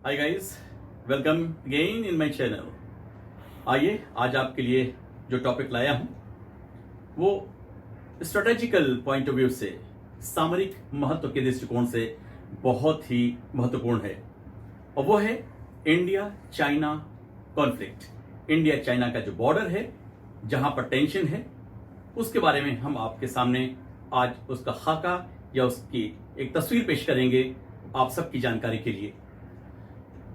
Hi guys, welcome again in my channel. आइए आज आपके लिए जो टॉपिक लाया हूं वो स्ट्रेटेजिकल पॉइंट ऑफ व्यू से, सामरिक महत्व के दृष्टिकोण से बहुत ही महत्वपूर्ण है और वो है India China conflict. India China का जो बॉर्डर है, जहां पर टेंशन है, उसके बारे में हम आपके सामने आज उसका खाका या उसकी एक तस्वीर पेश करेंगे आप सबकी जानकारी के लिए।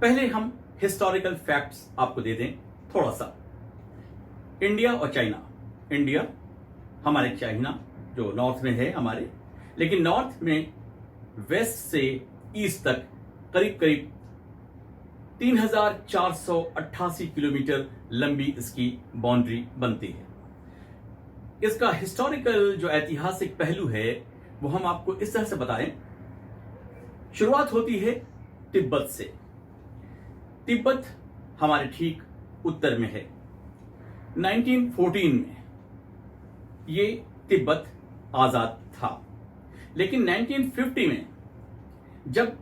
पहले हम हिस्टोरिकल फैक्ट्स आपको दे दें थोड़ा सा। इंडिया और चाइना, इंडिया हमारे चाइना जो नॉर्थ में है हमारे, लेकिन नॉर्थ में वेस्ट से ईस्ट तक करीब करीब 3488 किलोमीटर लंबी इसकी बाउंड्री बनती है। इसका हिस्टोरिकल जो ऐतिहासिक पहलू है वो हम आपको इस तरह से बताएं। शुरुआत होती है तिब्बत से। तिब्बत हमारे ठीक उत्तर में है। 1914 में ये तिब्बत आजाद था, लेकिन 1950 में जब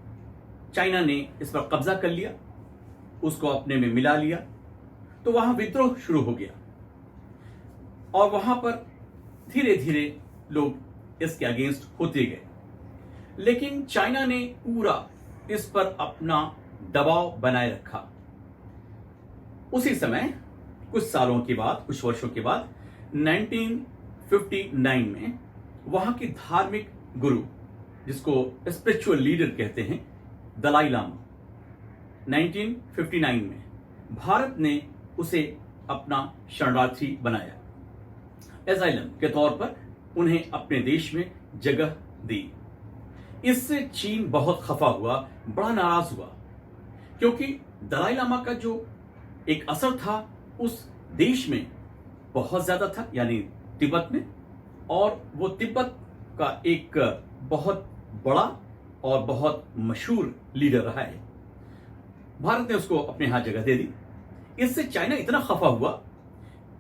चाइना ने इस पर कब्जा कर लिया, उसको अपने में मिला लिया, तो वहां विद्रोह शुरू हो गया और वहां पर धीरे धीरे लोग इसके अगेंस्ट होते गए। लेकिन चाइना ने पूरा इस पर अपना दबाव बनाए रखा। उसी समय कुछ सालों के बाद, कुछ वर्षों के बाद 1959 में वहां की धार्मिक गुरु, जिसको स्पिरिचुअल लीडर कहते हैं, दलाई लामा, 1959 में भारत ने उसे अपना शरणार्थी बनाया। एजाइलम के तौर पर उन्हें अपने देश में जगह दी। इससे चीन बहुत खफा हुआ, बड़ा नाराज हुआ, क्योंकि दलाई लामा का जो एक असर था उस देश में बहुत ज्यादा था, यानी तिब्बत में, और वो तिब्बत का एक बहुत बड़ा और बहुत मशहूर लीडर रहा है। भारत ने उसको अपने यहां जगह दे दी। इससे चाइना इतना खफा हुआ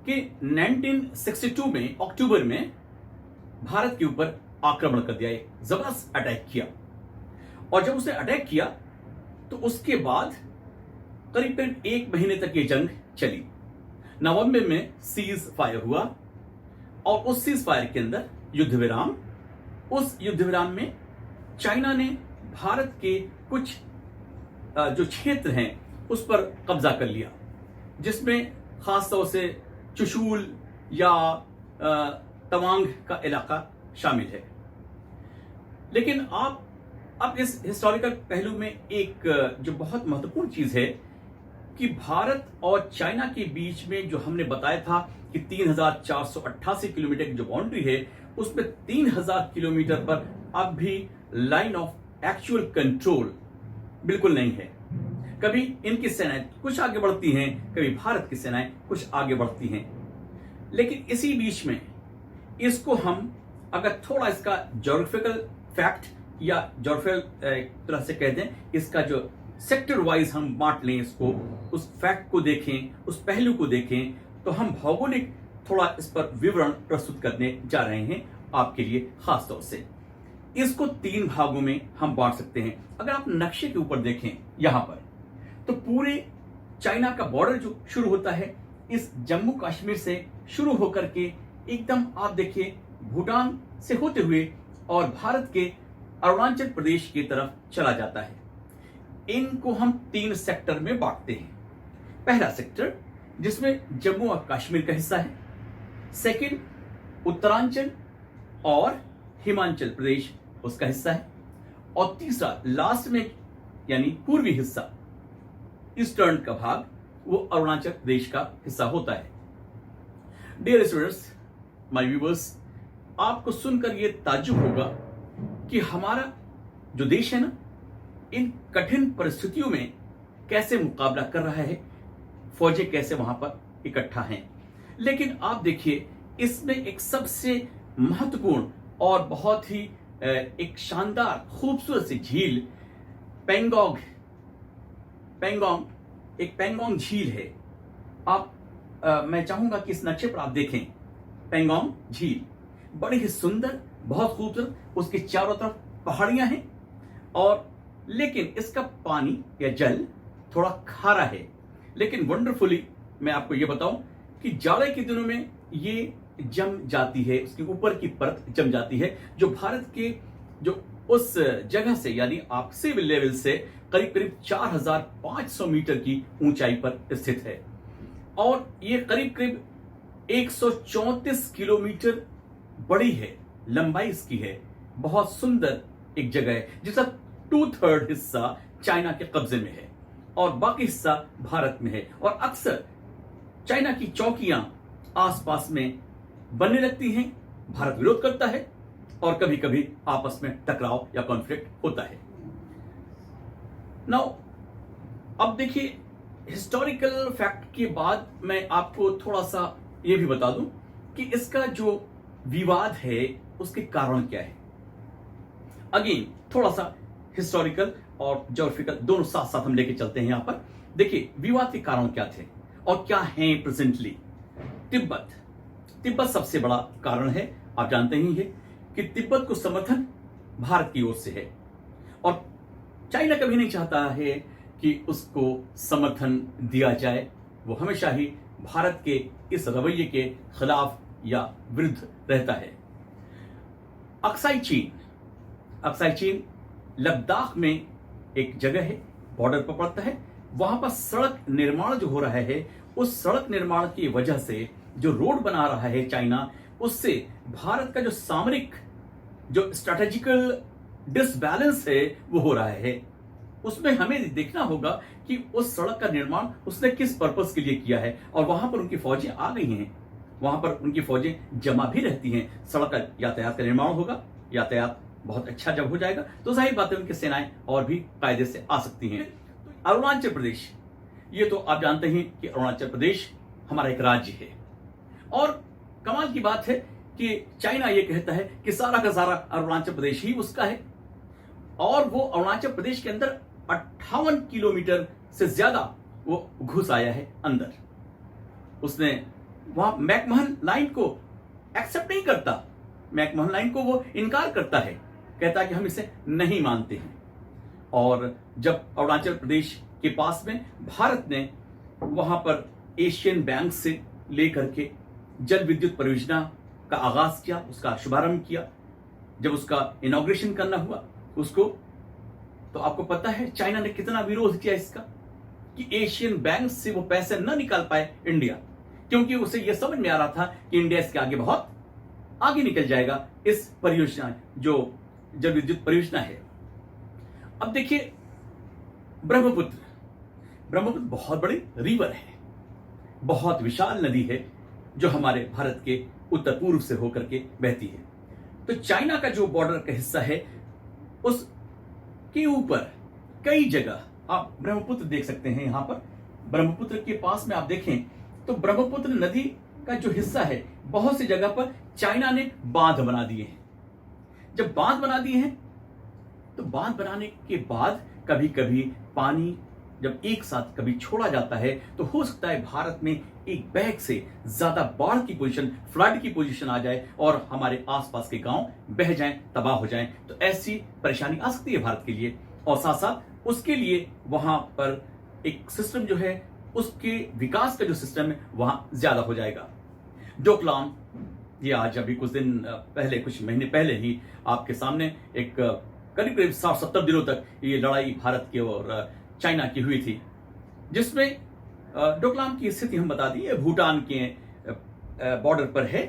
कि 1962 में अक्टूबर में भारत के ऊपर आक्रमण कर दिया, जबरदस्त अटैक किया। और जब उसने अटैक किया तो उसके बाद करीब करीब 1 महीने तक ये जंग चली। नवंबर में सीज फायर हुआ और उस सीज फायर के अंदर युद्ध विराम, उस युद्ध विराम में चाइना ने भारत के कुछ जो क्षेत्र हैं उस पर कब्जा कर लिया, जिसमें खासतौर से चुशूल या तवांग का इलाका शामिल है। लेकिन आप अब इस हिस्टोरिकल पहलू में एक जो बहुत महत्वपूर्ण चीज है कि भारत और चाइना के बीच में जो हमने बताया था कि 3488 किलोमीटर की जो बाउंड्री है, उसमें 3000 किलोमीटर पर अब भी लाइन ऑफ एक्चुअल कंट्रोल बिल्कुल नहीं है। कभी इनकी सेनाएं कुछ आगे बढ़ती हैं, कभी भारत की सेनाएं कुछ आगे बढ़ती हैं। लेकिन इसी बीच में इसको हम अगर थोड़ा इसका ज्योग्राफिकल फैक्ट या ज्योग्राफिकल तरह से कहते हैं, इसका जो सेक्टर वाइज हम बांट लें इसको, उस फैक्ट को देखें, उस पहलू को देखें, तो हम भौगोलिक थोड़ा इस पर विवरण प्रस्तुत करने जा रहे हैं आपके लिए खास तौर से। इसको 3 भागों में हम बांट सकते हैं। अगर आप नक्शे के ऊपर देखें यहां पर, तो पूरे चाइना का बॉर्डर जो शुरू होता है इस जम्मू कश्मीर से शुरू होकर के एकदम आप देखिए भूटान से होते हुए और भारत के अरुणाचल प्रदेश की तरफ चला जाता है। इनको हम 3 सेक्टर में बांटते हैं। पहला सेक्टर जिसमें जम्मू और कश्मीर का हिस्सा है, सेकंड उत्तरांचल और हिमाचल प्रदेश उसका हिस्सा है, और तीसरा लास्ट में यानी पूर्वी हिस्सा, ईस्टर्न का भाग, वो अरुणाचल प्रदेश का हिस्सा होता है। डियर स्टूडेंट्स, माय व्यूअर्स, आपको सुनकर यह ताज्जुब होगा कि हमारा जो देश है ना, इन कठिन परिस्थितियों में कैसे मुकाबला कर रहा है, फौजें कैसे वहां पर इकट्ठा हैं। लेकिन आप देखिए इसमें एक सबसे महत्वपूर्ण और बहुत ही एक शानदार खूबसूरत सी झील पेंगोंग एक पेंगोंग झील है। आप मैं चाहूंगा कि इस नक्शे पर आप देखें पेंगोंग झील, बड़ी ही सुंदर, बहुत खूबसूरत, उसके चारों तरफ पहाड़ियां हैं, और लेकिन इसका पानी या जल थोड़ा खारा है, लेकिन वंडरफुली मैं आपको ये बताऊं कि जाड़े के दिनों में ये जम जाती है, उसके ऊपर की परत जम जाती है, जो भारत के जो उस जगह से यानी आप सी लेवल से करीब करीब 4500 मीटर की ऊंचाई पर स्थित है। और ये करीब करीब 134 किलोमीटर बड़ी है, लंबाई इसकी है। बहुत सुंदर एक जगह है जिसका 2/3 हिस्सा चाइना के कब्जे में है और बाकी हिस्सा भारत में है। और अक्सर चाइना की चौकियां आसपास में बनने लगती हैं, भारत विरोध करता है और कभी कभी आपस में टकराव या कॉन्फ्लिक्ट होता है। नाउ अब देखिए, हिस्टोरिकल फैक्ट के बाद मैं आपको थोड़ा सा यह भी बता दूं कि इसका जो विवाद है उसके कारण क्या है। अगेन थोड़ा सा हिस्टोरिकल और ज्योग्राफिकल दोनों साथ साथ हम लेके चलते हैं। यहां पर देखिए विवाद के कारण क्या थे और क्या हैं प्रेजेंटली। तिब्बत सबसे बड़ा कारण है। आप जानते ही हैं कि तिब्बत को समर्थन भारत की ओर से है और चाइना कभी नहीं चाहता है कि उसको समर्थन दिया जाए। वो हमेशा ही भारत के इस रवैये के खिलाफ या विरुद्ध रहता है। अक्साई चीन लद्दाख में एक जगह है, बॉर्डर पर पड़ता है। वहां पर सड़क निर्माण जो हो रहा है, उस सड़क निर्माण की वजह से जो रोड बना रहा है चाइना, उससे भारत का जो सामरिक जो स्ट्रैटेजिकल डिसबैलेंस है वो हो रहा है। उसमें हमें देखना होगा कि उस सड़क का निर्माण उसने किस पर्पस के लिए किया है और वहां पर उनकी फौजें आ गई हैं, वहां पर उनकी फौजें जमा भी रहती हैं। सड़क का यातायात का निर्माण होगा, यातायात बहुत अच्छा जब हो जाएगा तो जाहिर बात है उनकी सेनाएं और भी कायदे से आ सकती हैं। अरुणाचल प्रदेश, ये तो आप जानते हैं कि अरुणाचल प्रदेश हमारा एक राज्य है और कमाल की बात है कि चाइना ये कहता है कि सारा का सारा अरुणाचल प्रदेश ही उसका है और वो अरुणाचल प्रदेश के अंदर 58 किलोमीटर से ज्यादा वो घुस आया है अंदर। उसने वहां मैकमहन लाइन को एक्सेप्ट नहीं करता, मैकमहन लाइन को वो इनकार करता है, कहता है कि हम इसे नहीं मानते हैं। और जब अरुणाचल प्रदेश के पास में भारत ने वहां पर एशियन बैंक से लेकर के जल विद्युत परियोजना का आगाज किया, उसका शुभारंभ किया, जब उसका इनॉग्रेशन करना हुआ उसको, तो आपको पता है चाइना ने कितना विरोध किया इसका कि एशियन बैंक से वो पैसे न निकाल पाए इंडिया, क्योंकि उसे यह समझ में आ रहा था कि इंडिया इसके आगे बहुत आगे निकल जाएगा इस परियोजना जो जल विद्युत परियोजना है। अब देखिए ब्रह्मपुत्र बहुत बड़ी रिवर है, बहुत विशाल नदी है जो हमारे भारत के उत्तर पूर्व से होकर के बहती है। तो चाइना का जो बॉर्डर का हिस्सा है उसके ऊपर कई जगह आप ब्रह्मपुत्र देख सकते हैं। यहां पर ब्रह्मपुत्र के पास में आप देखें तो ब्रह्मपुत्र नदी का जो हिस्सा है, बहुत सी जगह पर चाइना ने बांध बना दिए हैं। जब बांध बना दिए हैं तो बांध बनाने के बाद कभी कभी पानी जब एक साथ कभी छोड़ा जाता है तो हो सकता है भारत में एक बैग से ज्यादा बाढ़ की पोजीशन, फ्लड की पोजीशन आ जाए और हमारे आसपास के गांव बह जाएं, तबाह हो जाएं। तो ऐसी परेशानी आ सकती है भारत के लिए और साथ साथ उसके लिए वहां पर एक सिस्टम जो है, उसके विकास का जो सिस्टम है वहां ज्यादा हो जाएगा। डोकलाम, ये आज अभी कुछ दिन पहले, कुछ महीने पहले ही आपके सामने एक करीब करीब 60-70 दिनों तक ये लड़ाई भारत की और चाइना की हुई थी, जिसमें डोकलाम की स्थिति हम बता दी, भूटान के बॉर्डर पर है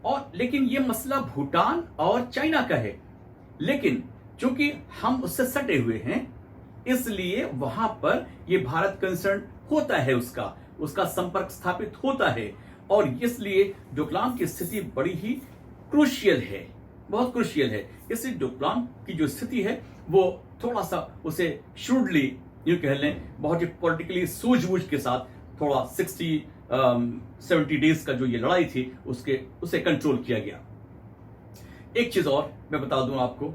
और लेकिन ये मसला भूटान और चाइना का है, लेकिन चूंकि हम उससे सटे हुए हैं इसलिए वहां पर ये भारत कंसर्न होता है, उसका संपर्क स्थापित होता है और इसलिए डोकलाम की स्थिति बड़ी ही क्रूशियल है, बहुत क्रूशियल है। इसलिए डोकलाम की जो स्थिति है वो थोड़ा सा उसे श्रूडली यूं कह लें, बहुत ही पॉलिटिकली सूझबूझ के साथ थोड़ा 60-70 डेज का जो ये लड़ाई थी उसे कंट्रोल किया गया। एक चीज और मैं बता दूं आपको,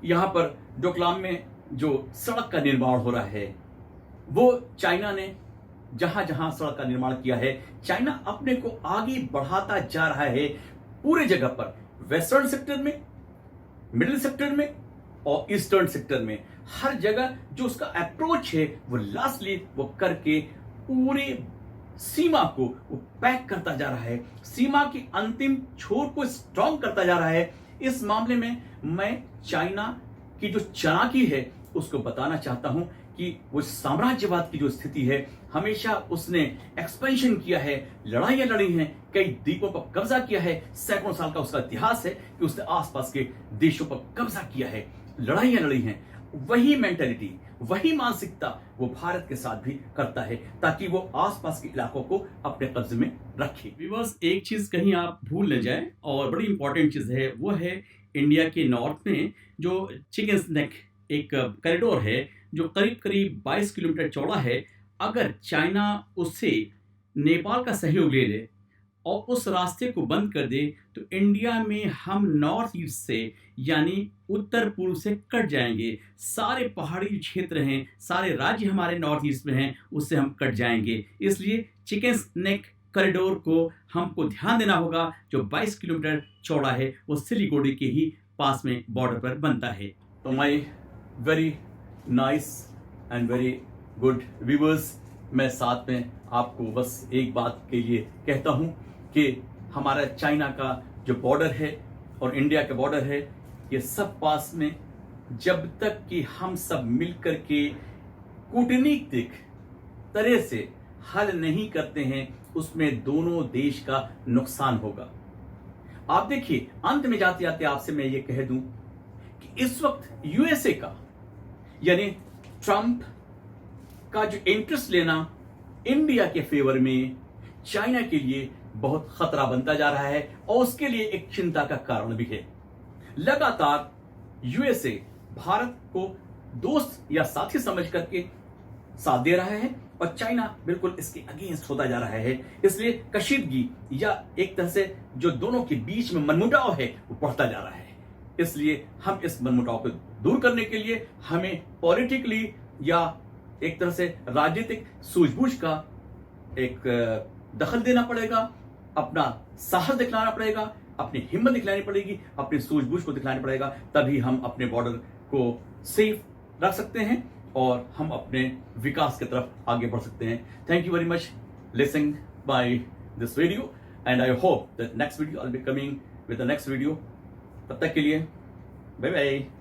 यहां पर डोकलाम में जो सड़क का निर्माण हो रहा है वो चाइना ने जहां जहां सड़क का निर्माण किया है, चाइना अपने को आगे बढ़ाता जा रहा है पूरे जगह पर, वेस्टर्न सेक्टर में, मिडिल सेक्टर में और ईस्टर्न सेक्टर में। हर जगह जो उसका अप्रोच है वो लास्टली वो करके पूरे सीमा को वो पैक करता जा रहा है, सीमा की अंतिम छोर को स्ट्रॉन्ग करता जा रहा है। इस मामले में मैं चाइना की जो चालाकी है उसको बताना चाहता हूं कि वो साम्राज्यवाद की जो स्थिति है, हमेशा उसने एक्सपेंशन किया है, लड़ाइयां लड़ी हैं, कई द्वीपों पर कब्जा किया है। सैकड़ों साल का उसका इतिहास है कि उसने आसपास के देशों पर कब्जा किया है, लड़ाइयां लड़ी हैं। वही मेंटेलिटी, वही मानसिकता वो भारत के साथ भी करता है, ताकि वो आसपास के इलाकों को अपने कब्जे में रखे। व्यूअर्स, एक चीज कहीं आप भूल न जाए और बड़ी इंपॉर्टेंट चीज है, वो है इंडिया के नॉर्थ में जो चिकन नेक एक कॉरिडोर है जो करीब करीब 22 किलोमीटर चौड़ा है। अगर चाइना उससे नेपाल का सहयोग ले ले और उस रास्ते को बंद कर दे तो इंडिया में हम नॉर्थ ईस्ट से यानी उत्तर पूर्व से कट जाएंगे। सारे पहाड़ी क्षेत्र हैं, सारे राज्य हमारे नॉर्थ ईस्ट में हैं, उससे हम कट जाएंगे। इसलिए चिकन नेक कॉरिडोर को हमको ध्यान देना होगा। जो 22 किलोमीटर चौड़ा है वो सिलीगुड़ी के ही पास में बॉर्डर पर बनता है। तो my very nice and very good viewers, मैं साथ में आपको बस एक बात के लिए कहता हूं कि हमारा चाइना का जो बॉर्डर है और इंडिया का बॉर्डर है, ये सब पास में जब तक कि हम सब मिलकर के कूटनीतिक तरह से हल नहीं करते हैं, उसमें दोनों देश का नुकसान होगा। आप देखिए, अंत में जाते जाते आपसे मैं ये कह दूं कि इस वक्त यूएसए का यानी ट्रंप का जो इंटरेस्ट लेना इंडिया के फेवर में चाइना के लिए बहुत खतरा बनता जा रहा है और उसके लिए एक चिंता का कारण भी है। लगातार यूएसए भारत को दोस्त या साथी समझ करके साथ दे रहा है और चाइना बिल्कुल इसके अगेंस्ट होता जा रहा है। इसलिए कशीदगी या एक तरह से जो दोनों के बीच में मनमुटाव है वो बढ़ता जा रहा है। इसलिए हम इस मनमुटाव को दूर करने के लिए हमें पॉलिटिकली या एक तरह से राजनीतिक सूझबूझ का एक दखल देना पड़ेगा, अपना साहस दिखलाना पड़ेगा, अपनी हिम्मत दिखलानी पड़ेगी, अपनी सूझबूझ को दिखलाना पड़ेगा। तभी हम अपने बॉर्डर को सेफ रख सकते हैं और हम अपने विकास की तरफ आगे बढ़ सकते हैं। Thank you very much listening by this video and I hope that next video I will be coming with the next video. तब तक के लिए बाय बाय।